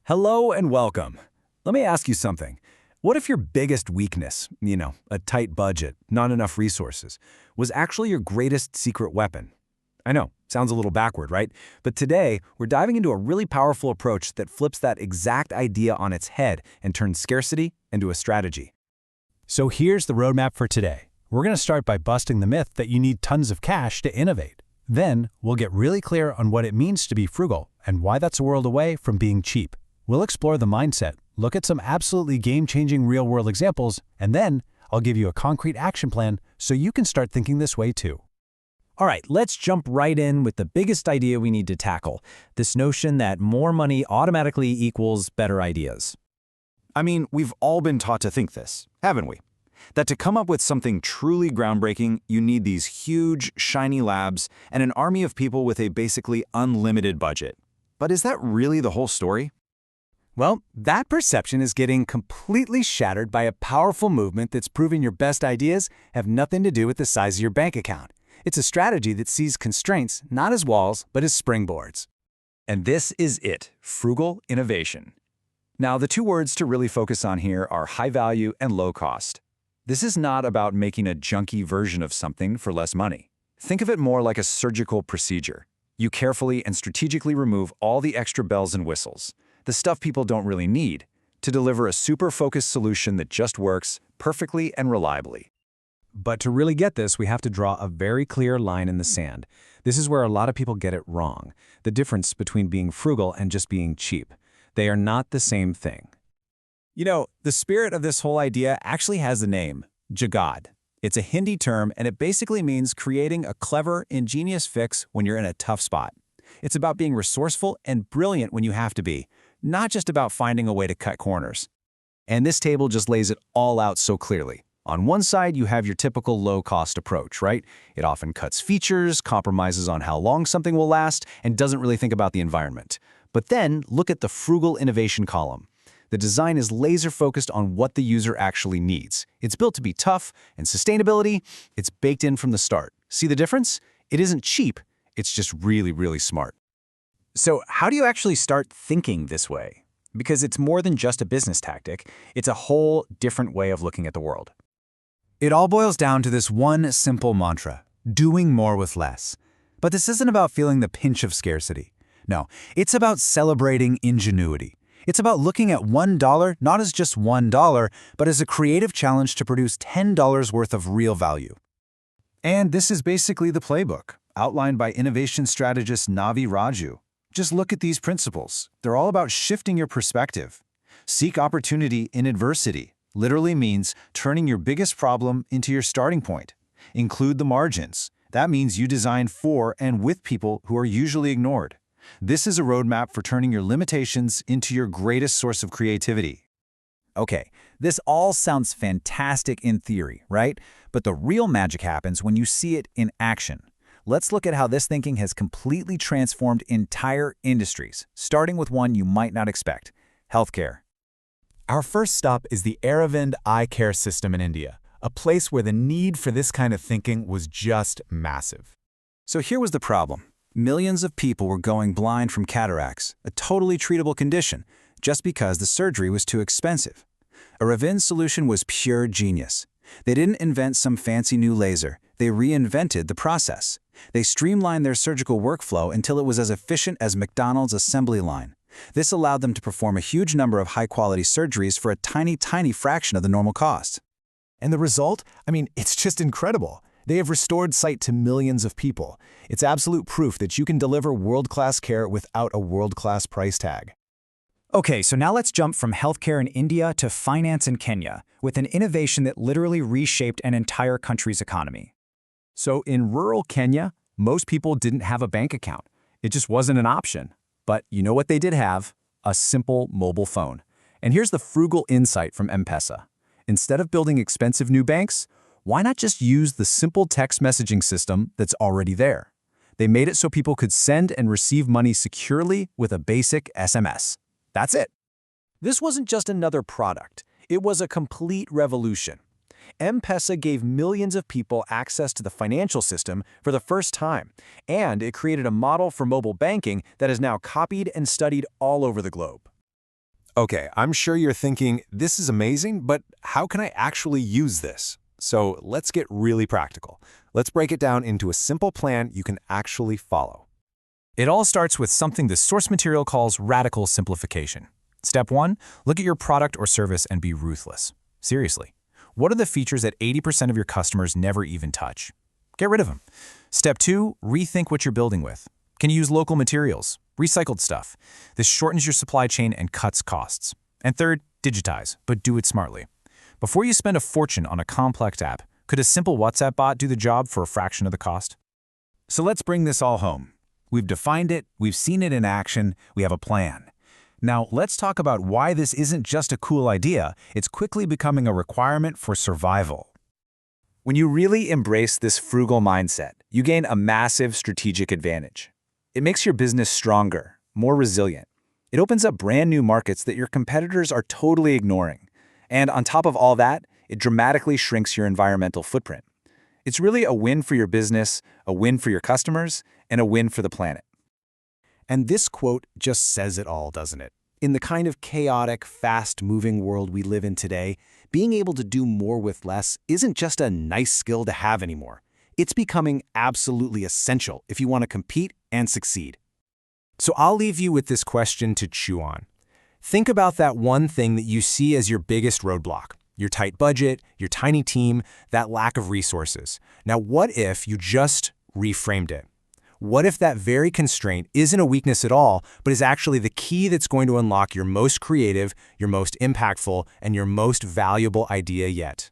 Hello and welcome. Let me ask you something. What if your biggest weakness, a tight budget, not enough resources, was actually your greatest secret weapon? I know, sounds a little backward, right? But today, we're diving into a really powerful approach that flips that exact idea on its head and turns scarcity into a strategy. So here's the roadmap for today. We're going to start by busting the myth that you need tons of cash to innovate. Then, we'll get really clear on what it means to be frugal and why that's a world away from being cheap. We'll explore the mindset, look at some absolutely game-changing real-world examples, and then I'll give you a concrete action plan so you can start thinking this way too. All right, let's jump right in with the biggest idea we need to tackle, this notion that more money automatically equals better ideas. I mean, we've all been taught to think this, haven't we? That to come up with something truly groundbreaking, you need these huge, shiny labs and an army of people with a basically unlimited budget. But is that really the whole story? Well, that perception is getting completely shattered by a powerful movement that's proving your best ideas have nothing to do with the size of your bank account. It's a strategy that sees constraints not as walls, but as springboards. And this is it, frugal innovation. Now, the two words to really focus on here are high value and low cost. This is not about making a junky version of something for less money. Think of it more like a surgical procedure. You carefully and strategically remove all the extra bells and whistles, the stuff people don't really need, to deliver a super-focused solution that just works perfectly and reliably. But to really get this, we have to draw a very clear line in the sand. This is where a lot of people get it wrong, the difference between being frugal and just being cheap. They are not the same thing. The spirit of this whole idea actually has a name, Jugaad. It's a Hindi term, and it basically means creating a clever, ingenious fix when you're in a tough spot. It's about being resourceful and brilliant when you have to be, not just about finding a way to cut corners. And this table just lays it all out so clearly. On one side, you have your typical low-cost approach, right? It often cuts features, compromises on how long something will last, and doesn't really think about the environment. But then, look at the frugal innovation column. The design is laser-focused on what the user actually needs. It's built to be tough, and sustainability, it's baked in from the start. See the difference? It isn't cheap, it's just really, really smart. So how do you actually start thinking this way? Because it's more than just a business tactic, it's a whole different way of looking at the world. It all boils down to this one simple mantra, doing more with less. But this isn't about feeling the pinch of scarcity. No, it's about celebrating ingenuity. It's about looking at $1 not as just $1, but as a creative challenge to produce $10 worth of real value. And this is basically the playbook, outlined by innovation strategist Navi Raju. Just look at these principles. They're all about shifting your perspective. Seek opportunity in adversity literally means turning your biggest problem into your starting point. Include the margins. That means you design for and with people who are usually ignored. This is a roadmap for turning your limitations into your greatest source of creativity. Okay, this all sounds fantastic in theory, right? But the real magic happens when you see it in action. Let's look at how this thinking has completely transformed entire industries, starting with one you might not expect, healthcare. Our first stop is the Aravind eye care system in India, a place where the need for this kind of thinking was just massive. So here was the problem. Millions of people were going blind from cataracts, a totally treatable condition, just because the surgery was too expensive. Aravind's solution was pure genius. They didn't invent some fancy new laser. They reinvented the process. They streamlined their surgical workflow until it was as efficient as McDonald's assembly line. This allowed them to perform a huge number of high-quality surgeries for a tiny, tiny fraction of the normal cost. And the result? It's just incredible. They have restored sight to millions of people. It's absolute proof that you can deliver world-class care without a world-class price tag. Okay, so now let's jump from healthcare in India to finance in Kenya, with an innovation that literally reshaped an entire country's economy. So in rural Kenya, most people didn't have a bank account. It just wasn't an option. But you know what they did have? A simple mobile phone. And here's the frugal insight from M-Pesa. Instead of building expensive new banks, why not just use the simple text messaging system that's already there? They made it so people could send and receive money securely with a basic SMS. That's it. This wasn't just another product. It was a complete revolution. M-Pesa gave millions of people access to the financial system for the first time, and it created a model for mobile banking that is now copied and studied all over the globe. Okay, I'm sure you're thinking, this is amazing, but how can I actually use this? So let's get really practical. Let's break it down into a simple plan you can actually follow. It all starts with something the source material calls radical simplification. Step 1, look at your product or service and be ruthless. Seriously, what are the features that 80% of your customers never even touch? Get rid of them. Step 2, rethink what you're building with. Can you use local materials, recycled stuff? This shortens your supply chain and cuts costs. And third, digitize, but do it smartly. Before you spend a fortune on a complex app, could a simple WhatsApp bot do the job for a fraction of the cost? So let's bring this all home. We've defined it, we've seen it in action, we have a plan. Now let's talk about why this isn't just a cool idea, it's quickly becoming a requirement for survival. When you really embrace this frugal mindset, you gain a massive strategic advantage. It makes your business stronger, more resilient. It opens up brand new markets that your competitors are totally ignoring. And on top of all that, it dramatically shrinks your environmental footprint. It's really a win for your business, a win for your customers, and a win for the planet. And this quote just says it all, doesn't it? In the kind of chaotic, fast-moving world we live in today, being able to do more with less isn't just a nice skill to have anymore. It's becoming absolutely essential if you want to compete and succeed. So I'll leave you with this question to chew on. Think about that one thing that you see as your biggest roadblock. Your tight budget, your tiny team, that lack of resources. Now, what if you just reframed it? What if that very constraint isn't a weakness at all, but is actually the key that's going to unlock your most creative, your most impactful, and your most valuable idea yet?